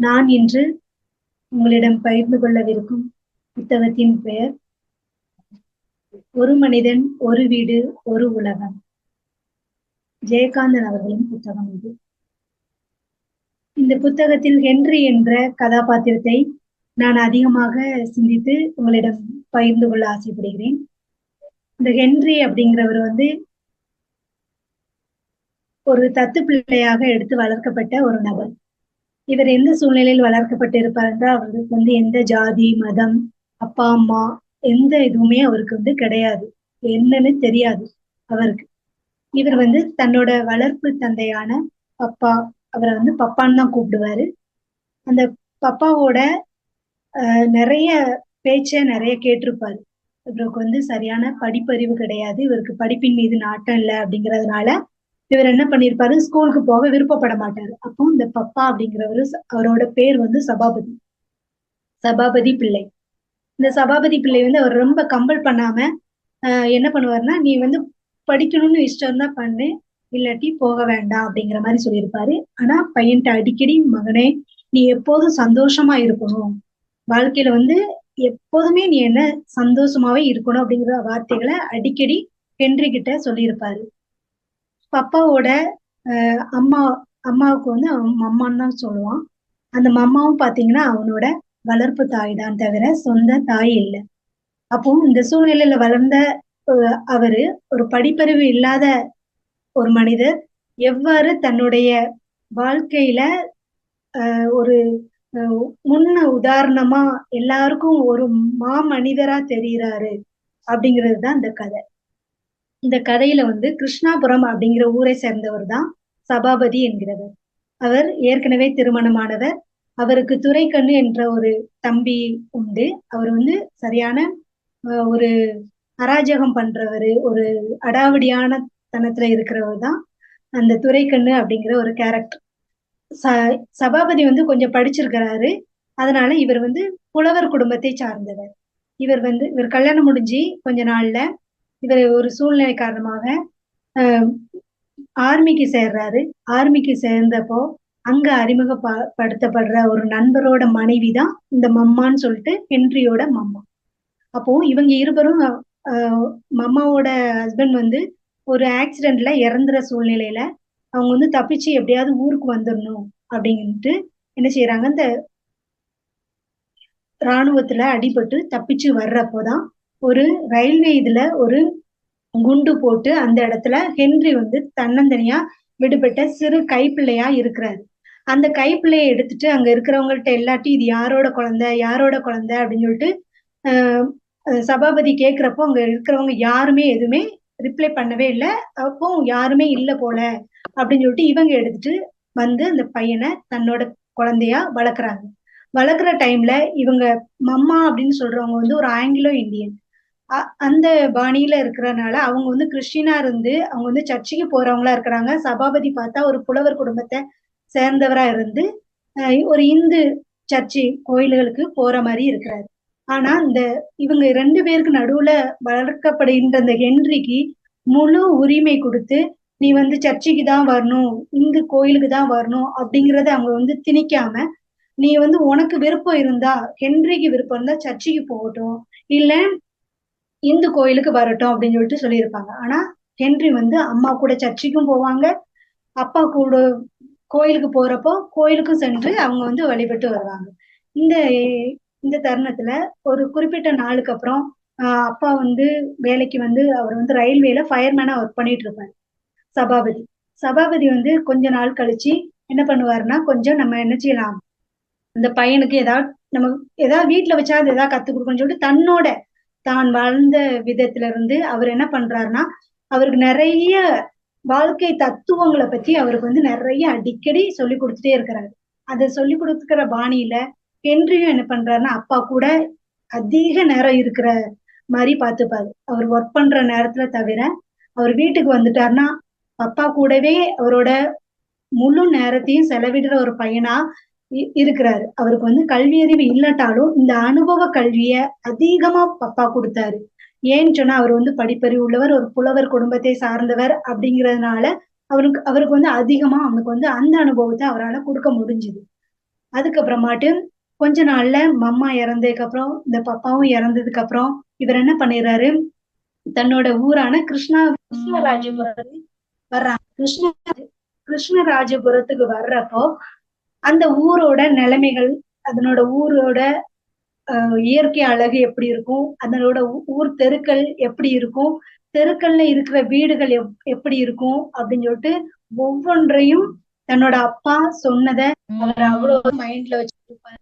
நான் இன்று உங்களிடம் பகிர்ந்து கொள்ளவிருக்கும் புத்தகத்தின் பெயர் ஒரு மனிதன் ஒரு வீடு ஒரு உலகம். ஜெயகாந்தன் அவர்களின் புத்தகம் இது. இந்த புத்தகத்தில் ஹென்றி என்ற கதாபாத்திரத்தை நான் அதிகமாக சிந்தித்து உங்களிடம் பகிர்ந்து கொள்ள ஆசைப்படுகிறேன். இந்த ஹென்றி அப்படிங்கிறவர் ஒரு தத்து பிள்ளையாக எடுத்து வளர்க்கப்பட்ட ஒரு நபர். இவர் எந்த சூழ்நிலையில் வளர்க்கப்பட்டு இருப்பார் என்றால், அவருக்கு எந்த ஜாதி மதம் அப்பா அம்மா எந்த இதுவுமே அவருக்கு கிடையாது, என்னன்னு தெரியாது அவருக்கு. இவர் தன்னோட வளர்ப்பு தந்தையான பப்பா, அவரை பப்பான்னு தான் கூப்பிடுவாரு. அந்த பப்பாவோட நிறைய பேச்ச நிறைய கேட்டிருப்பாரு. இவருக்கு சரியான படிப்பறிவு கிடையாது, இவருக்கு படிப்பின் மீது நாட்டம் இல்லை. அப்படிங்கிறதுனால இவர் என்ன பண்ணிருப்பாரு, ஸ்கூலுக்கு போக விருப்பப்பட மாட்டாரு. அப்போ இந்த பப்பா அப்படிங்கிறவரு, அவரோட பேர் சபாபதி, சபாபதி பிள்ளை. இந்த சபாபதி பிள்ளை அவர் ரொம்ப கம்பல் பண்ணாம என்ன பண்ணுவாருன்னா, நீ படிக்கணும்னு இஷ்டம் தான் பண்ணு, இல்லாட்டி போக வேண்டாம் அப்படிங்கிற மாதிரி சொல்லியிருப்பாரு. ஆனா பையன்கிட்ட அடிக்கடி, மகனே நீ எப்போதும் சந்தோஷமா இருக்கணும், வாழ்க்கையில எப்போதுமே நீ என்ன சந்தோஷமாவே இருக்கணும் அப்படிங்கிற வார்த்தைகளை அடிக்கடி ஹென்றி கிட்ட சொல்லியிருப்பாரு. பப்பாவோட அம்மாவுக்கு அவன் மம்மான்னு தான் சொல்லுவான். அந்த மம்மாவும் பாத்தீங்கன்னா அவனோட வளர்ப்பு தாய் தான், தவிர சொந்த தாய் இல்லை. அப்போ இந்த சூழ்நிலையில வளர்ந்த அவரு ஒரு படிப்பறிவு இல்லாத ஒரு மனிதர் எவ்வாறு தன்னுடைய வாழ்க்கையில ஒரு முன்ன உதாரணமா எல்லாருக்கும் ஒரு மனிதரா தெரிகிறாரு அப்படிங்கிறது தான் இந்த கதை. இந்த கதையில கிருஷ்ணாபுரம் அப்படிங்கிற ஊரை சேர்ந்தவர் தான் சபாபதி என்கிறவர். அவர் ஏற்கனவே திருமணமானவர். அவருக்கு துரைக்கண்ணு என்ற ஒரு தம்பி உண்டு. அவர் சரியான ஒரு அராஜகம் பண்றவரு, ஒரு அடாவடியான தனத்துல இருக்கிறவர் தான் அந்த துரைக்கண்ணு அப்படிங்கிற ஒரு கேரக்டர். சபாபதி கொஞ்சம் படிச்சிருக்கிறாரு. அதனால இவர் புலவர் குடும்பத்தை சார்ந்தவர். இவர் கல்யாணம் முடிஞ்சு கொஞ்ச நாள்ல இவர் ஒரு சூழ்நிலை காரணமாக ஆர்மிக்கு சேர்றாரு. ஆர்மிக்கு சேர்ந்தப்போ அங்க அறிமுகப்படுத்தப்படுற ஒரு நண்பரோட மனைவி தான் இந்த மம்மான்னு சொல்லிட்டு ஹென்ரியோட மம்மா. அப்போ இவங்க இருவரும் மம்மாவோட ஹஸ்பண்ட் ஒரு ஆக்சிடென்ட்ல இறந்துற சூழ்நிலையில அவங்க தப்பிச்சு எப்படியாவது ஊருக்கு வந்துடணும் அப்படின்ட்டு என்ன செய்யறாங்க, இந்த இராணுவத்துல அடிபட்டு தப்பிச்சு வர்றப்போதான் ஒரு ரயில்வே இதுல ஒரு குண்டு போட்டு அந்த இடத்துல ஹென்றி தன்னந்தனியா விடுபட்ட சிறு கைப்பிள்ளையா இருக்கிறாரு. அந்த கைப்பிள்ளையை எடுத்துட்டு அங்க இருக்கிறவங்கள்ட்ட எல்லாத்தையும் இது யாரோட குழந்தை யாரோட குழந்தை அப்படின்னு சொல்லிட்டு சபாபதி கேட்கிறப்போ அங்க இருக்கிறவங்க யாருமே எதுவுமே ரிப்ளை பண்ணவே இல்லை. அப்போ யாருமே இல்லை போல அப்படின்னு சொல்லிட்டு இவங்க எடுத்துட்டு அந்த பையனை தன்னோட குழந்தையா வளர்க்குறாங்க. வளர்க்குற டைம்ல இவங்க மம்மா அப்படின்னு சொல்றவங்க ஒரு ஆங்கிலோ இந்தியன் அந்த பாணியில இருக்கிறனால அவங்க கிறிஸ்டினா இருந்து அவங்க சர்ச்சுக்கு போறவங்களா இருக்கிறாங்க. சபாபதி பார்த்தா ஒரு புலவர் குடும்பத்தை சேர்ந்தவரா இருந்து ஒரு இந்து சர்ச்சு கோயில்களுக்கு போற மாதிரி இருக்கிறாரு. ஆனா இவங்க 2 பேருக்கு நடுவுல வளர்க்கப்படுகின்ற இந்த ஹென்ரிக்கு முழு உரிமை கொடுத்து, நீ சர்ச்சுக்கு தான் வரணும், இந்து கோயிலுக்கு தான் வரணும் அப்படிங்கறத அவங்க திணிக்காம, நீ உனக்கு விருப்பம் இருந்தா, ஹென்ரிக்கு விருப்பம் இருந்தா சர்ச்சுக்கு போகட்டும், இல்ல இந்து கோயிலுக்கு வரட்டும் அப்படின்னு சொல்லிட்டு சொல்லியிருப்பாங்க. ஆனா ஹென்றி அம்மா கூட சர்ச்சுக்கும் போவாங்க, அப்பா கூட கோயிலுக்கு போறப்போ கோயிலுக்கும் சென்று அவங்க வழிபட்டு வருவாங்க. இந்த இந்த தருணத்துல ஒரு குறிப்பிட்ட நாளுக்கு அப்புறம் அப்பா வேலைக்கு அவர் ரயில்வேல ஃபயர்மேனா ஒர்க் பண்ணிட்டு இருப்பாரு. சபாபதி சபாபதி கொஞ்ச நாள் கழிச்சு என்ன பண்ணுவாருன்னா, கொஞ்சம் நம்ம என்ன செய்யலாம், இந்த பையனுக்கு நம்ம ஏதாவது வீட்டுல வச்சா அது ஏதாவது கத்துக் கொடுக்கணும்னு சொல்லிட்டு தான் வாழ்ந்த விதத்துல இருந்து அவர் என்ன பண்றாருன்னா, அவருக்கு நிறைய வாழ்க்கை தத்துவங்களை பத்தி அவருக்கு நிறைய அடிக்கடி சொல்லி கொடுத்துட்டே இருக்கிறாரு. அதை சொல்லி கொடுக்குற பாணியில ஹென்ரியும் என்ன பண்றாருன்னா, அப்பா கூட அதிக நேரம் இருக்கிற மாதிரி பார்த்துப்பாரு. அவர் ஒர்க் பண்ற நேரத்துல தவிர அவர் வீட்டுக்கு வந்துட்டாருன்னா அப்பா கூடவே அவரோட முழு நேரத்தையும் செலவிடுற ஒரு பையனா இருக்கிறாரு. அவருக்கு கல்வி அறிவு இல்லாட்டாலும் இந்த அனுபவ கல்விய அதிகமா பப்பா கொடுத்தாரு. ஏன்னு சொன்னா அவர் படிப்பறிவு உள்ளவர், ஒரு புலவர் குடும்பத்தை சார்ந்தவர் அப்படிங்கிறதுனால அவருக்கு அதிகமா அவனுக்கு அந்த அனுபவத்தை அவரால் கொடுக்க முடிஞ்சுது. அதுக்கப்புறமாட்டு கொஞ்ச நாள்ல மம்மா இறந்ததுக்கு அப்புறம் இந்த பப்பாவும் இறந்ததுக்கு அப்புறம் இவர் என்ன பண்ணிடுறாரு, தன்னோட ஊரான கிருஷ்ணராஜபுரம் வர்றாங்க. கிருஷ்ணராஜபுரத்துக்கு வர்றப்போ அந்த ஊரோட நிலைமைகள், அதனோட ஊரோட இயற்கை அழகு எப்படி இருக்கும், அதனோட ஊர் தெருக்கள் எப்படி இருக்கும், தெருக்கள்ல இருக்கிற வீடுகள் எப்படி இருக்கும் அப்படின்னு சொல்லிட்டு ஒவ்வொன்றையும் தன்னோட அப்பா சொன்னதை அவர் அவ்வளவு மைண்ட்ல வச்சிருப்பாரு.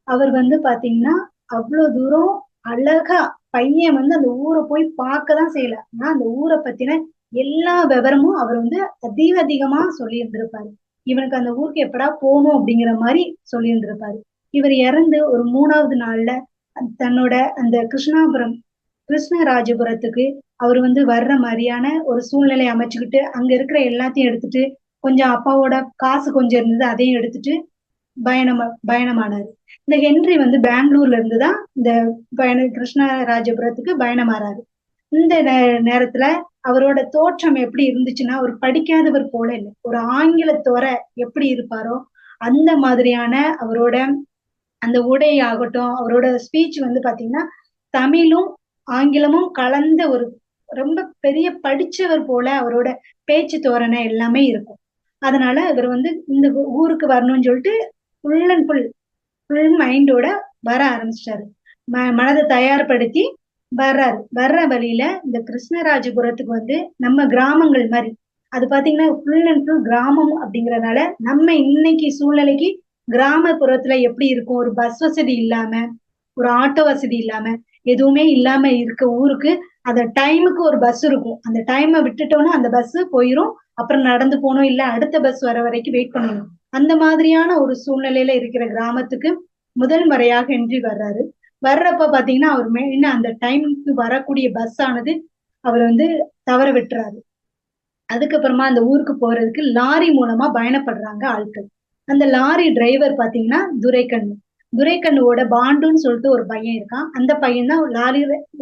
அவர் வந்து பாத்தீங்கன்னா அவ்வளவு தூரம் அழகா பையன் வந்து அந்த ஊரை போய் பார்க்கதான் செய்யல, ஆனா அந்த ஊரை பத்தின எல்லா விவரமும் அவர் வந்து அதிகமா சொல்லி இருந்திருப்பாரு. இவனுக்கு அந்த ஊருக்கு எப்படா போகணும் அப்படிங்கிற மாதிரி சொல்லி இருந்திருப்பாரு. இவர் இறந்து ஒரு 3வது நாள்ல தன்னோட அந்த கிருஷ்ணராஜபுரத்துக்கு அவர் வந்து வர்ற மாதிரியான ஒரு சூழ்நிலை அமைச்சுக்கிட்டு அங்க இருக்கிற எல்லாத்தையும் எடுத்துட்டு, கொஞ்சம் அப்பாவோட காசு கொஞ்சம் இருந்தது அதையும் எடுத்துட்டு பயணமானாரு. இந்த ஹென்றி வந்து பெங்களூர்ல இருந்துதான் இந்த கிருஷ்ணராஜபுரத்துக்கு பயணமாறாரு. இந்த நேரத்துல அவரோட தோற்றம் எப்படி இருந்துச்சுன்னா, ஒரு படிக்காதவர் போல இல்லை, ஒரு ஆங்கிலத்தோர எப்படி இருப்பாரோ அந்த மாதிரியான அவரோட அந்த உடை ஆகட்டும், அவரோட ஸ்பீச் வந்து பாத்தீங்கன்னா தமிழும் ஆங்கிலமும் கலந்த ஒரு ரொம்ப பெரிய படிச்சவர் போல அவரோட பேச்சு தோரணை எல்லாமே இருக்கும். அதனால இவர் வந்து இந்த ஊருக்கு வரணும்னு சொல்லிட்டு ஃபுல் அண்ட் ஃபுல் மைண்டோட வர ஆரம்பிச்சிட்டாரு. மனதை தயார்படுத்தி வர்ற வழியில இந்த கிருஷ்ணராஜபுரத்துக்கு வந்து நம்ம கிராமங்கள் மாதிரி, அது பாத்தீங்கன்னா ஃபுல் அண்ட் ஃபுல் கிராமம் அப்படிங்கறதுனால நம்ம இன்னைக்கு சூழ்நிலைக்கு கிராமப்புறத்துல எப்படி இருக்கும், ஒரு பஸ் வசதி இல்லாம, ஒரு ஆட்டோ வசதி இல்லாம, எதுவுமே இல்லாம இருக்க ஊருக்கு அந்த டைமுக்கு ஒரு பஸ் இருக்கும், அந்த டைமை விட்டுட்டோம்னா அந்த பஸ் போயிரும், அப்புறம் நடந்து போகணும், இல்ல அடுத்த பஸ் வர வரைக்கும் வெயிட் பண்ணணும். அந்த மாதிரியான ஒரு சூழ்நிலையில இருக்கிற கிராமத்துக்கு முதல் முறையாக ஹென்றி வர்றாரு. வர்றப்ப பாத்தீங்கன்னா அவர் மெயினா அந்த டைமுக்கு வரக்கூடிய பஸ் ஆனது அவர் வந்து தவற விட்டுறாரு. அதுக்கப்புறமா அந்த ஊருக்கு போறதுக்கு லாரி மூலமா பயணப்படுறாங்க ஆட்கள். அந்த லாரி டிரைவர் பாத்தீங்கன்னா துரைக்கண்ணுவோட பாண்டுன்னு சொல்லிட்டு ஒரு பையன் இருக்கான். அந்த பையன் தான்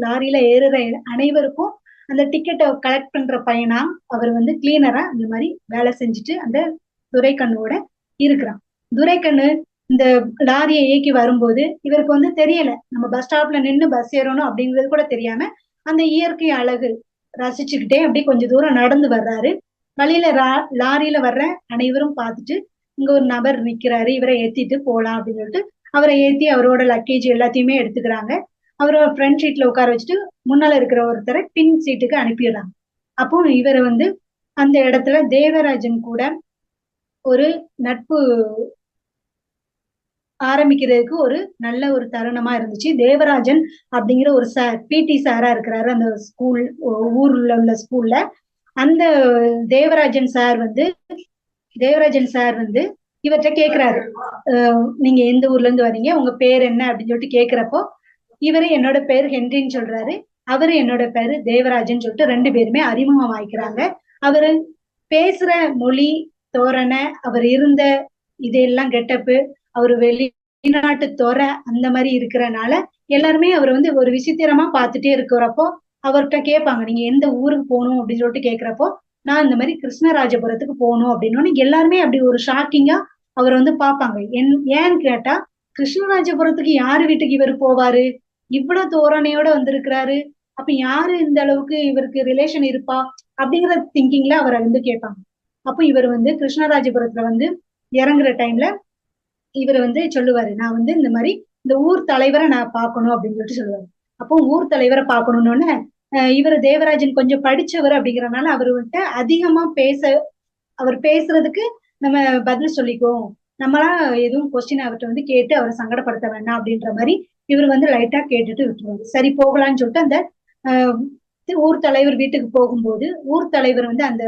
லாரியில ஏறுற அனைவருக்கும் அந்த டிக்கெட்டை கலெக்ட் பண்ற பையனா அவர் வந்து கிளீனரா அந்த மாதிரி வேலை செஞ்சுட்டு அந்த துரைக்கண்ணோட இருக்கிறான். துரைக்கண்ணு இந்த லாரியை இயக்கி வரும்போது இவருக்கு வந்து தெரியல, நம்ம பஸ் ஸ்டாப்ல நின்று பஸ் ஏறணும் அப்படிங்கிறது கூட தெரியாம அந்த இயற்கை அழகு ரசிச்சுக்கிட்டே அப்படி கொஞ்ச தூரம் நடந்து வர்றாரு. வழியில லாரியில வர்ற அனைவரும் பார்த்துட்டு இங்க ஒரு நபர் நிக்கிறாரு, இவரை ஏத்திட்டு போலாம் அப்படின்னு சொல்லிட்டு அவரை ஏத்தி அவரோட லக்கேஜ் எல்லாத்தையுமே எடுத்துக்கிறாங்க. அவரோட ஃப்ரண்ட் சீட்ல உட்கார வச்சுட்டு முன்னால இருக்கிற ஒருத்தரை பின் சீட்டுக்கு அனுப்பிடுறாங்க. அப்போ இவரை வந்து அந்த இடத்துல தேவராஜன் கூட ஒரு நட்பு ஆரம்பிக்கிறதுக்கு ஒரு நல்ல ஒரு தருணமா இருந்துச்சு. தேவராஜன் அப்படிங்கிற ஒரு சார், பிடி சாரா இருக்கிறாரு அந்த ஊர்ல உள்ள ஸ்கூல்ல. அந்த தேவராஜன் சார் வந்து இவர்கிட்ட கேக்குறாரு, நீங்க எந்த ஊர்ல இருந்து வரீங்க, உங்க பேர் என்ன அப்படின்னு சொல்லிட்டு கேக்குறப்போ இவரு என்னோட பேர் ஹென்ரின்னு சொல்றாரு, அவரு என்னோட பேரு தேவராஜன் சொல்லிட்டு 2 பேருமே அறிமுகம் ஆயிக்கிறாங்க. அவரு பேசுற மொழி தோரணை, அவர் இருந்த இதெல்லாம் கெட்டப்பு, அவரு வெளிநாட்டு தோற அந்த மாதிரி இருக்கிறனால எல்லாருமே அவர் வந்து ஒரு விசித்திரமா பார்த்துட்டே இருக்கிறப்போ அவர்கிட்ட கேட்பாங்க, நீங்க எந்த ஊருக்கு போகணும் அப்படின்னு சொல்லிட்டு கேட்கிறப்போ நான் இந்த மாதிரி கிருஷ்ணராஜபுரத்துக்கு போகணும் அப்படின்னு எல்லாருமே அப்படி ஒரு ஷாக்கிங்கா அவர் வந்து பார்ப்பாங்க. ஏன்னு கேட்டா கிருஷ்ணராஜபுரத்துக்கு யாரு வீட்டுக்கு இவர் போவாரு, இவ்வளவு தோரணையோட வந்திருக்கிறாரு, அப்ப யாரு இந்த அளவுக்கு இவருக்கு ரிலேஷன் இருப்பா அப்படிங்கிற திங்கிங்ல அவரை வந்து கேட்பாங்க. அப்போ இவர் வந்து கிருஷ்ணராஜபுரத்துல வந்து இறங்குற டைம்ல இவர் வந்து சொல்லுவாரு, நான் வந்து இந்த மாதிரி இந்த ஊர் தலைவரை நான் பார்க்கணும் அப்படின்னு சொல்லிட்டு சொல்லுவாரு. அப்போ ஊர் தலைவரை பார்க்கணும்னு இவர் தேவராஜன் கொஞ்சம் படிச்சவர் அப்படிங்கறதுனால அவர்கிட்ட அதிகமா அவர் பேசுறதுக்கு நம்ம பதில் சொல்லிக்குவோம், நம்மளா எதுவும் கொஸ்டின் அவர்கிட்ட வந்து கேட்டு அவரை சங்கடப்படுத்த வேண்டாம் அப்படின்ற மாதிரி இவர் வந்து லைட்டா கேட்டுட்டு விட்டுருவாரு. சரி போகலான்னு சொல்லிட்டு அந்த ஊர் தலைவர் வீட்டுக்கு போகும்போது ஊர் தலைவர் வந்து அந்த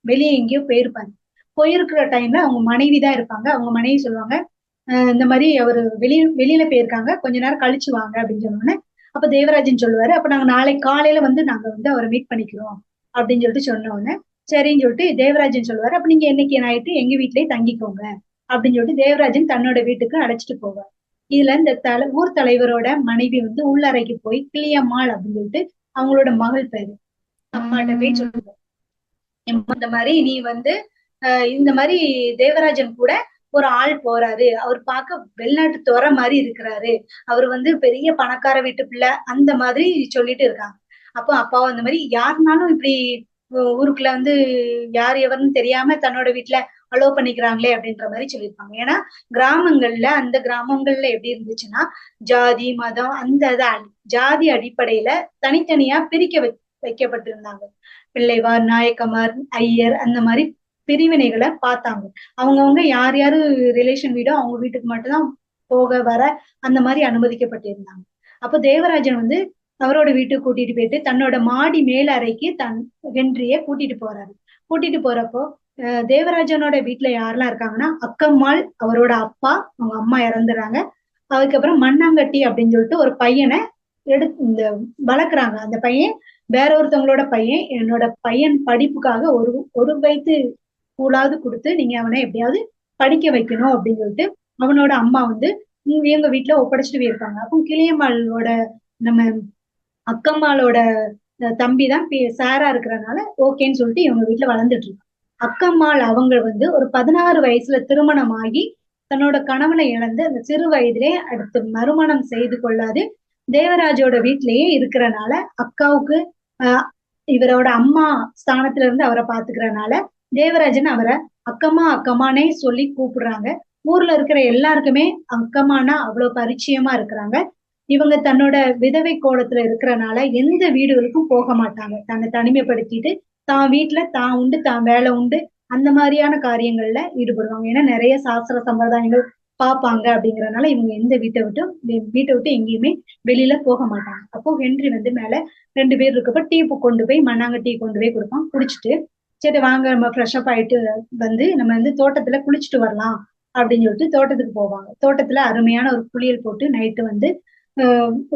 வெளியே எங்கேயோ போயிருப்பாங்க. போயிருக்கிற டைம்ல அவங்க மனைவி தான் இருப்பாங்க. அவங்க மனைவி சொல்லுவாங்க, இந்த மாதிரி அவரு வெளியில போயிருக்காங்க, கொஞ்ச நேரம் கழிச்சு வாங்க அப்படின்னு சொன்னோன்னே அப்ப தேவராஜன் சொல்லுவாரு, அப்ப நாங்க நாளைக்கு காலையில வந்து நாங்க வந்து அவரை மீட் பண்ணிக்கிறோம் அப்படின்னு சொல்லிட்டு சொன்ன உடனே சரின்னு சொல்லிட்டு தேவராஜன் சொல்லுவாரு, அப்ப நீங்க என்னைக்கு நைட்டு எங்க வீட்லயே தங்கிக்கோங்க அப்படின்னு சொல்லிட்டு தேவராஜன் தன்னோட வீட்டுக்கு அழைச்சிட்டு போவார். இதுல இந்த ஊர் தலைவரோட மனைவி வந்து உள்ளறைக்கு போய் கிளியம்மாள் அப்படின்னு சொல்லிட்டு அவங்களோட மகள் பேரு அம்மாட்ட போய் சொல்லுவார், இந்த மாதிரி நீ வந்து இந்த மாதிரி தேவராஜன் கூட ஒரு ஆள் போறாரு, அவர் பார்க்க வெளிநாட்டு துறை மாதிரி இருக்கிறாரு, அவர் வந்து பெரிய பணக்கார வீட்டு பிள்ளை அந்த மாதிரி சொல்லிட்டு இருக்காங்க. அப்போ அப்பாவும் அந்த மாதிரி யாருனாலும் இப்படி ஊருக்குள்ள வந்து யார் எவருன்னு தெரியாம தன்னோட வீட்டுல அலோ பண்ணிக்கிறாங்களே அப்படின்ற மாதிரி சொல்லியிருப்பாங்க. ஏன்னா கிராமங்கள்ல அந்த கிராமங்கள்ல எப்படி இருந்துச்சுன்னா ஜாதி மதம் ஜாதி அடிப்படையில தனித்தனியா வைக்கப்பட்டிருந்தாங்க. பிள்ளைவார், நாயக்கமார், ஐயர் அந்த மாதிரி பிரிவினைகளை பார்த்தாங்க. அவங்கவுங்க யார் யாரு ரிலேஷன் வீடோ அவங்க வீட்டுக்கு மட்டும்தான் போக வர அந்த மாதிரி அனுமதிக்கப்பட்டிருந்தாங்க. அப்போ தேவராஜன் வந்து அவரோட வீட்டுக்கு கூட்டிட்டு போயிட்டு தன்னோட மாடி மேல் அறைக்கு வென்றிய கூட்டிட்டு போறாரு. கூட்டிட்டு போறப்போ தேவராஜனோட வீட்டுல யாரெல்லாம் இருக்காங்கன்னா அக்கம்மாள், அவரோட அப்பா, அவங்க அம்மா இறந்துறாங்க. அதுக்கப்புறம் மண்ணாங்கட்டி அப்படின்னு சொல்லிட்டு ஒரு பையனை இந்த வளர்க்குறாங்க. அந்த பையன் வேற ஒருத்தவங்களோட பையன். என்னோட பையன் படிப்புக்காக ஒரு வயது கூழாவது கொடுத்து நீங்க அவனை எப்படியாவது படிக்க வைக்கணும் அப்படின்னு சொல்லிட்டு அவனோட அம்மா வந்து இவங்க வீட்டுல ஒப்படைச்சிட்டு போயிருப்பாங்க. அப்போ கிளியம்மாளோட நம்ம அக்கம்மாளோட தம்பி தான் சாரா இருக்கிறதுனால ஓகேன்னு சொல்லிட்டு இவங்க வீட்டுல வளர்ந்துட்டு இருக்காங்க. அக்கம்மாள் அவங்க வந்து ஒரு 16 வயசுல திருமணம் ஆகி தன்னோட கணவனை இழந்து அந்த சிறு வயதிலே அடுத்து மறுமணம் செய்து கொள்ளாது தேவராஜோட வீட்டிலேயே இருக்கிறனால அக்காவுக்கு இவரோட அம்மா ஸ்தானத்துல இருந்து அவரை பாத்துக்கிறனால தேவராஜன் அவரை அக்கம்மா அக்கம்மானே சொல்லி கூப்பிடுறாங்க. ஊர்ல இருக்கிற எல்லாருக்குமே அக்கம்மானா அவ்வளவு பரிச்சயமா இருக்கிறாங்க. இவங்க தன்னோட விதவை கோலத்துல இருக்கிறனால எந்த வீடுகளுக்கும் போக மாட்டாங்க. தன்னை தனிமைப்படுத்திட்டு தான் வீட்டுல தான் உண்டு தான் வேலை உண்டு அந்த மாதிரியான காரியங்கள்ல ஈடுபடுவாங்க. ஏன்னா நிறைய சாஸ்திர சம்பிரதாயங்கள் பார்ப்பாங்க அப்படிங்கறதுனால இவங்க எந்த வீட்டை விட்டு எங்கேயுமே வெளியில போக மாட்டாங்க. அப்போ ஹென்றி வந்து மேல 2 பேர் இருக்கப்ப டீ கொண்டு போய் மண்ணாங்க டீ கொண்டு போய் கொடுப்பான். குடிச்சிட்டு சரி வாங்க நம்ம ஃப்ரெஷ் அப் ஆயிட்டு வந்து நம்ம வந்து தோட்டத்துல குளிச்சுட்டு வரலாம் அப்படின்னு சொல்லிட்டு தோட்டத்துக்கு போவாங்க. தோட்டத்துல அருமையான ஒரு குளியல் போட்டு நைட்டு வந்து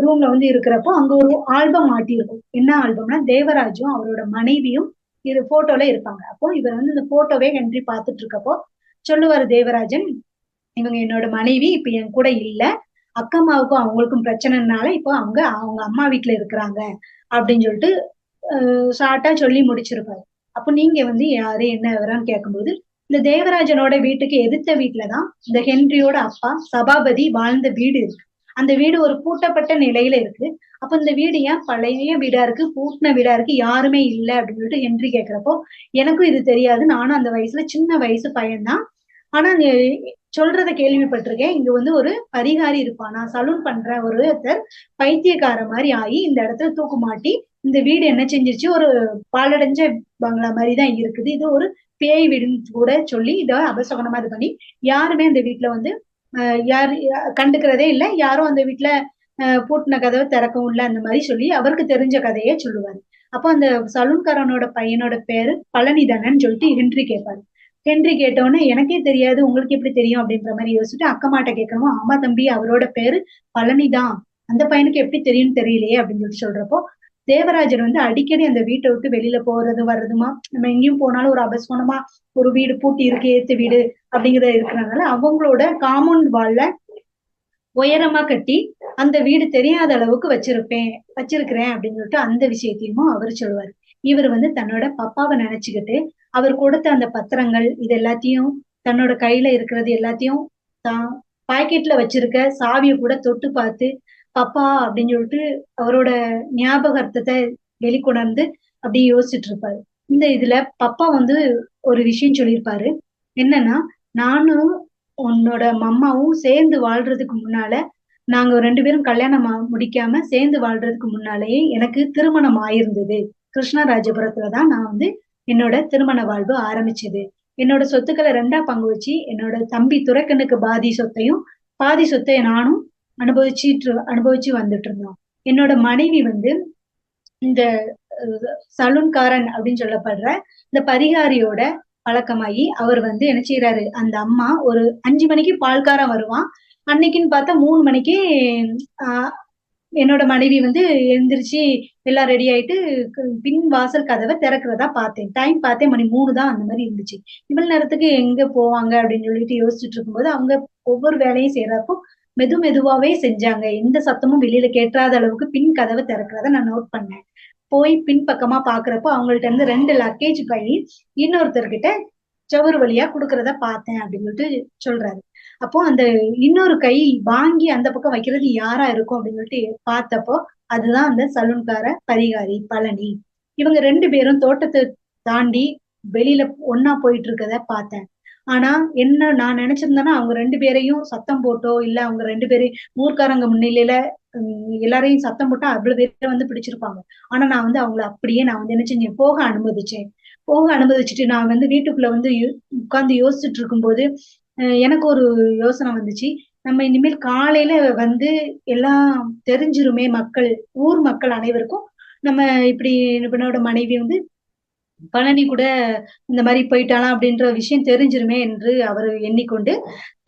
ரூம்ல வந்து இருக்கிறப்போ அங்க ஒரு ஆல்பம் மாட்டியிருக்கும். என்ன ஆல்பம்னா தேவராஜும் அவரோட மனைவியும் இது போட்டோல இருப்பாங்க. அப்போ இவர் வந்து இந்த போட்டோவே ஹென்றி பார்த்துட்டு இருக்கப்போ சொல்லுவாரு தேவராஜன், இவங்க என்னோட மனைவி இப்ப என் கூட இல்ல, அக்கம்மாவுக்கும் அவங்களுக்கும் பிரச்சனைனால இப்போ அவங்க அம்மா வீட்டுல இருக்கிறாங்க அப்படின்னு சொல்லிட்டு ஷார்ட்டா சொல்லி முடிச்சிருப்பாரு. அப்போ நீங்க வந்து யாரு என்ன விவரம்னு கேட்கும்போது இந்த தேவராஜனோட வீட்டுக்கு எதிர்த்த வீட்டுலதான் இந்த ஹென்ரியோட அப்பா சபாபதி வாழ்ந்த வீடு இருக்கு. அந்த வீடு ஒரு பூட்டப்பட்ட நிலையில இருக்கு. அப்ப இந்த வீடு ஏன் பழைய வீடா இருக்கு, பூட்டின வீடா இருக்கு, யாருமே இல்லை அப்படின்னு சொல்லிட்டு ஹென்றி கேட்கிறப்போ எனக்கும் இது தெரியாது, நானும் அந்த வயசுல சின்ன வயசு பையன்தான், ஆனா சொல்றத கேள்விப்பட்டிருக்கேன். இங்க வந்து ஒரு பரிகாரி இருப்பான், நான் சலூன் பண்ற ஒருத்தர் பைத்தியக்கார மாதிரி ஆகி இந்த இடத்துல தூக்கு மாட்டி இந்த வீடு என்ன செஞ்சிருச்சு, ஒரு பாலடைஞ்ச பங்களா மாதிரிதான் இருக்குது, இது ஒரு பேய் வீடுன்னு கூட சொல்லி இத அபசகனமா இது பண்ணி யாருமே அந்த வீட்டுல வந்து யாரு கண்டுக்கிறதே இல்லை, யாரும் அந்த வீட்டுல பூட்டின கதவை திறக்கவும் இல்லை அந்த மாதிரி சொல்லி அவருக்கு தெரிஞ்ச கதையே சொல்லுவாரு. அப்போ அந்த சலூன்காரனோட பையனோட பேரு பழனிதானன்னு சொல்லிட்டு ஹென்றி கேட்பாரு. ஹென்றி கேட்டோன்னே எனக்கே தெரியாது உங்களுக்கு எப்படி தெரியும் அப்படின்ற மாதிரி யோசிச்சுட்டு அக்கமாட்ட கேட்கணும். ஆமா தம்பி அவரோட பேரு பழனிதான், அந்த பையனுக்கு எப்படி தெரியும்னு தெரியலையே அப்படின்னு சொல்லிட்டு சொல்றப்போ தேவராஜன் வந்து அடிக்கடி அந்த வீட்டை விட்டு வெளியில போறது வர்றதுமா, நம்ம எங்கேயும் போனாலும் ஒரு அபஸ்வனமா ஒரு வீடு பூட்டி இருக்கு ஏத்து வீடு அப்படிங்கறத இருக்கிறதுனால அவங்களோட காம்பவுண்ட் வால்ல உயரமா கட்டி அந்த வீடு தெரியாத அளவுக்கு வச்சிருக்கிறேன் அப்படின்னு சொல்லிட்டு அந்த விஷயத்தையும் அவர் சொல்லுவாரு. இவர் வந்து தன்னோட பப்பாவை நினைச்சுக்கிட்டு அவர் கொடுத்த அந்த பத்திரங்கள் இது எல்லாத்தையும் தன்னோட கையில இருக்கிறது எல்லாத்தையும் தான் பாக்கெட்ல வச்சிருக்க சாவியை கூட தொட்டு பார்த்து பப்பா அப்படின்னு சொல்லிட்டு அவரோட ஞாபகத்தை வெளிக்கொணர்ந்து அப்படி யோசிச்சுட்டு இருப்பாரு. இந்த இதுல பப்பா வந்து ஒரு விஷயம் சொல்லியிருப்பாரு. என்னன்னா, நானும் உன்னோட மம்மாவும் சேர்ந்து வாழ்றதுக்கு முன்னால நாங்க 2 பேரும் கல்யாணம் முடிக்காம சேர்ந்து வாழ்றதுக்கு முன்னாலேயே எனக்கு திருமணம் ஆயிருந்தது. கிருஷ்ணராஜபுரத்துலதான் நான் வந்து என்னோட திருமண வாழ்வு ஆரம்பிச்சது. என்னோட சொத்துக்களை 2ஆ பங்கு வச்சு என்னோட தம்பி துரைக்கண்ணுக்கு பாதி சொத்தை நானும் அனுபவிச்சு வந்துட்டு இருந்தோம். என்னோட மனைவி வந்து இந்த சலூன்காரன் அப்படின்னு சொல்லப்படுற இந்த பரிகாரியோட பழக்கமாகி அவர் வந்து என்ன செய்யறாரு, அந்த அம்மா ஒரு 5 மணிக்கு பால்காரன் வருவான், அன்னைக்குன்னு பார்த்தா 3 மணிக்கு என்னோட மனைவி வந்து எழுந்திரிச்சு எல்லாம் ரெடி ஆயிட்டு பின் வாசல் கதவை திறக்கிறதா பார்த்தேன். டைம் பார்த்தேன், மணி 3 தான் அந்த மாதிரி இருந்துச்சு. இவ்வளவு நேரத்துக்கு எங்க போவாங்க அப்படின்னு சொல்லிட்டு யோசிச்சுட்டு இருக்கும்போது அவங்க ஒவ்வொரு வேலையும் செய்யறப்போ மெதுவாவே செஞ்சாங்க. எந்த சத்தமும் வெளியில கேட்காத அளவுக்கு பின் கதவை திறக்கிறத நான் நோட் பண்ணேன். போய் பின் பக்கமா பாக்குறப்போ அவங்கள்ட்ட இருந்து 2 லக்கேஜ் பை இன்னொருத்தர்கிட்ட சுவரு வழியா குடுக்கறத பார்த்தேன் அப்படின்னு சொல்லிட்டு சொல்றாரு. அப்போ அந்த இன்னொரு கை வாங்கி அந்த பக்கம் வைக்கிறது யாரா இருக்கும் அப்படின்னு சொல்லிட்டு பார்த்தப்போ அதுதான் அந்த சலூன்கார பரிகாரி பழனி. இவங்க 2 பேரும் தோட்டத்தை தாண்டி வெளியில ஒண்ணா போயிட்டு இருக்கத பார்த்தேன். ஆனா என்ன நான் நினைச்சிருந்தேன்னா அவங்க 2 பேரையும் சத்தம் போட்டோ இல்ல அவங்க 2 பேரையும் ஊர்க்காரங்க முன்னிலையில எல்லாரையும் சத்தம் போட்டா அவ்வளவு பேரை வந்து பிடிச்சிருப்பாங்க. ஆனா நான் வந்து அவங்கள அப்படியே நான் வந்து என்ன செஞ்சேன் போக அனுமதிச்சேன். போக அனுமதிச்சுட்டு நான் வந்து வீட்டுக்குள்ள வந்து உட்கார்ந்து யோசிச்சுட்டு இருக்கும்போது எனக்கு ஒரு யோசனை வந்துச்சு. நம்ம இனிமேல் காலையில வந்து எல்லாம் தெரிஞ்சிருமே மக்கள், ஊர் மக்கள் அனைவருக்கும் நம்ம இப்படி என்னோட மனைவி வந்து பழனி கூட இந்த மாரி போயிட்டாளாம் அப்படின்ற விஷயம் தெரிஞ்சிருமே என்று அவரு எண்ணிக்கொண்டு,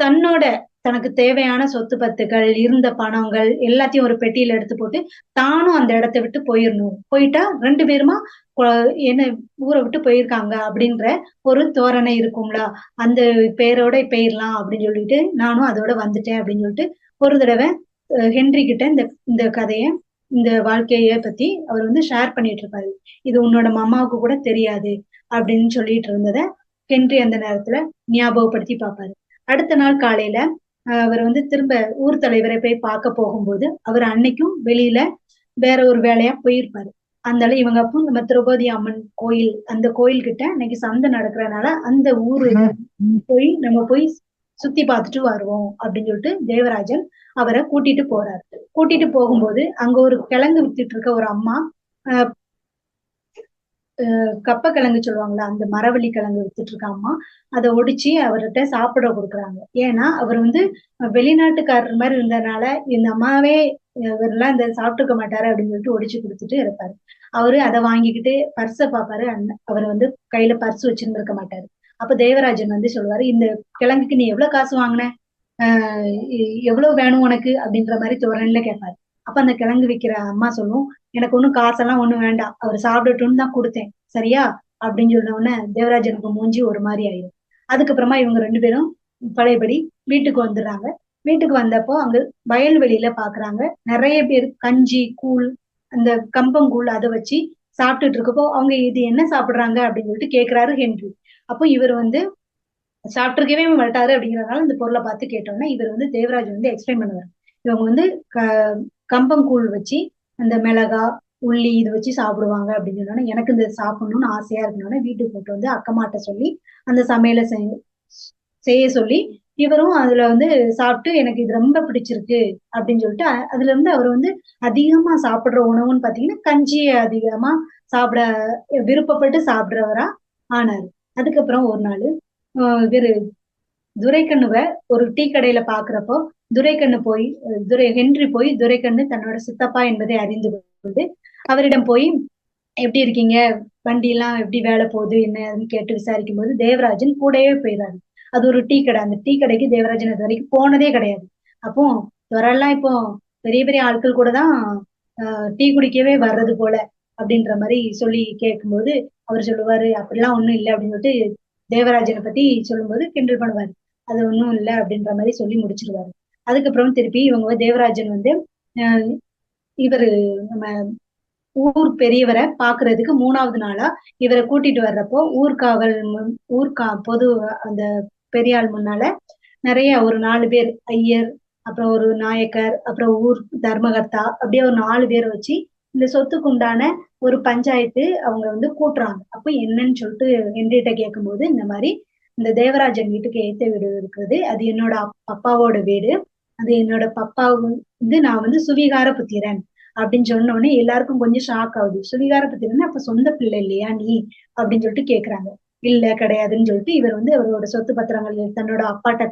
தன்னோட தனக்கு தேவையான சொத்து பத்துக்கள், இருந்த பணங்கள் எல்லாத்தையும் ஒரு பெட்டியில எடுத்து போட்டு, தானும் அந்த இடத்த விட்டு போயிரணும். போயிட்டா 2 பேருமா கொ என்ன ஊர விட்டு போயிருக்காங்க அப்படின்ற ஒரு தோரணை இருக்கும்ல. அந்த பேரோட போயிரலாம் அப்படின்னு சொல்லிட்டு, நானும் அதோட வந்துட்டேன் அப்படின்னு சொல்லிட்டு, ஒரு தடவ ஹென்றி கிட்ட இந்த இந்த கதைய, இந்த வாழ்க்கைய பத்தி அவர் வந்து ஷேர் பண்ணிட்டு இருப்பாரு. இது உன்னோட மம்மாவுக்கு கூட தெரியாது அப்படின்னு சொல்லிட்டு இருந்தத ஹென்றி அந்த நேரத்துல ஞாபகப்படுத்தி பார்ப்பாரு. அடுத்த நாள் காலையில அவர் வந்து திரும்ப ஊர் தலைவரை போய் பார்க்க போகும்போது, அவர் அன்னைக்கும் வெளியில வேற ஒரு வேலையா போயிருப்பாரு. அதனால இவங்க அப்போ நம்ம திரௌபதி அம்மன் கோயில், அந்த கோயில் கிட்ட அன்னைக்கு சந்தை நடக்கிறனால அந்த ஊரு போய் நம்ம போய் சுத்தி பார்த்துட்டு வருவோம் அப்படின்னு சொல்லிட்டு தேவராஜன் அவரை கூட்டிட்டு போறாரு. கூட்டிட்டு போகும்போது அங்க ஒரு கிழங்கு வித்துட்டு இருக்க ஒரு அம்மா கப்ப கிழங்கு சொல்லுவாங்கல்ல, அந்த மரவள்ளி கிழங்கு வித்துட்டு இருக்க அம்மா, அத ஒடிச்சு அவர்ட்ட சாப்பிட குடுக்குறாங்க. ஏன்னா, அவர் வந்து வெளிநாட்டுக்காரர் மாரி இருந்ததுனால, இந்த அம்மாவே இவரெல்லாம் இந்த சாப்பிட்டுருக்க மாட்டாரு அப்படின்னு சொல்லிட்டு ஒடிச்சு குடுத்துட்டு இருப்பாரு. அவரு அத வாங்கிக்கிட்டு பர்ஸ பாப்பாரு. அவர் வந்து கையில பர்ஸ் வச்சிருந்திருக்க மாட்டாரு. அப்ப தேவராஜன் வந்து சொல்லுவாரு, "இந்த கிழங்குக்கு நீ எவ்வளவு காசு வாங்குன? அ எவ்வளவு வேணும் உனக்கு?" அப்படின்ற மாரி தோரணையில கேட்பாரு. அப்ப அந்த கிழங்கு விக்கிற அம்மா சொல்லும், "எனக்கு ஒண்ணும் காசெல்லாம் ஒண்ணும் வேண்டாம். அவரு சாப்பிடட்டும்னு தான் குடுத்தேன். சரியா?" அப்படின்னு சொன்ன உடனே தேவராஜனுக்கு மூஞ்சி ஒரு மாரி ஆயிரும். அதுக்கப்புறமா இவங்க 2 பேரும் பழையபடி வீட்டுக்கு வந்துடுறாங்க. வீட்டுக்கு வந்தப்போ அங்க வயல்வெளியில பாக்குறாங்க. நெறைய பேர் கஞ்சி, கூழ், அந்த கம்பங்கூழ் அத வச்சு சாப்பிட்டுட்டு இருக்கப்போ, அவங்க இது என்ன சாப்பிடுறாங்க அப்படின்னு சொல்லிட்டு கேட்கிறாரு ஹென்றி. அப்போ இவர் வந்து சாப்பிட்டுருக்கவே மாட்டாரு அப்படிங்கிறதுனால இந்த பொருளை பார்த்து கேட்டோம்னா இவர் வந்து தேவராஜ் வந்து எக்ஸ்பிளைன் பண்ணுவார். இவங்க வந்து க கம்பங்கூழ் வச்சு அந்த மிளகா உள்ளி இது வச்சு சாப்பிடுவாங்க அப்படின்னு சொன்னோன்னா எனக்கு இந்த சாப்பிடணும்னு ஆசையா இருக்கணும்னா வீட்டுக்கு போட்டு வந்து அக்கமாட்ட சொல்லி அந்த சமையலை செய்ய சொல்லி இவரும் அதுல வந்து சாப்பிட்டு எனக்கு இது ரொம்ப பிடிச்சிருக்கு அப்படின்னு சொல்லிட்டு அதுல இருந்து அவர் வந்து அதிகமா சாப்பிடுற உணவுன்னு பாத்தீங்கன்னா கஞ்சியை அதிகமா சாப்பிட விருப்பப்பட்டு சாப்பிடுறவரா ஆனாரு. அதுக்கப்புறம் ஒரு நாள் இவரு துரைக்கண்ணுவ ஒரு டீ கடையில பாக்குறப்போ துரைக்கண்ணு போய் ஹென்றி போய் துரைக்கண்ணு தன்னோட சித்தப்பா என்பதை அறிந்து கொண்டு அவரிடம் போய் எப்படி இருக்கீங்க, வண்டி எல்லாம் எப்படி வேலை போகுது என்னன்னு கேட்டு விசாரிக்கும் போது தேவராஜன் கூடவே போயிடாரு. அது ஒரு டீ கடை. அந்த டீ கடைக்கு தேவராஜன் இது வரைக்கும் போனதே கிடையாது. அப்போ துரெல்லாம் இப்போ பெரிய பெரிய ஆட்கள் கூட தான் டீ குடிக்கவே வர்றது போல அப்படின்ற மாதிரி சொல்லி கேட்கும்போது அவர் சொல்லுவாரு அப்படிலாம் ஒண்ணும் இல்லை அப்படின்னு சொல்லிட்டு தேவராஜனை பத்தி சொல்லும்போது கிண்டல் பண்ணுவாரு. அது ஒண்ணும் இல்லை அப்படின்ற மாதிரி சொல்லி முடிச்சிருவாரு. அதுக்கப்புறம் திருப்பி இவங்க தேவராஜன் வந்து அஹ் இவரு நம்ம ஊர் பெரியவரை பாக்குறதுக்கு 3வது நாளா இவரை கூட்டிட்டு வர்றப்போ ஊர்காவல் பொது அந்த பெரியாள் முன்னால நிறைய ஒரு 4 பேர் ஐயர், அப்புறம் ஒரு நாயக்கர், அப்புறம் ஊர் தர்மகர்த்தா அப்படியே ஒரு 4 பேர் வச்சு இந்த சொத்துக்கு உண்டான ஒரு பஞ்சாயத்து அவங்க வந்து கூட்டுறாங்க. அப்ப என்னன்னு சொல்லிட்டு ஹென்ரிட்ட கேட்கும்போது இந்த மாதிரி இந்த தேவராஜன் வீட்டுக்கு ஏத்த வீடு இருக்குது. அது என்னோட அப்பாவோட வீடு. அது என்னோட பப்பா வந்து நான் வந்து சுவீகார புத்திரன் அப்படின்னு சொன்ன உடனே எல்லாருக்கும் கொஞ்சம் ஷாக் ஆகுது. சுவீகார புத்திரன் அப்ப சொந்த பிள்ளை இல்லையா நீ அப்படின்னு சொல்லிட்டு கேக்குறாங்க. இல்ல கிடையாதுன்னு சொல்லிட்டு இவர் வந்து அவரோட சொத்து பத்திரங்கள் தன்னோட அப்பாட்ட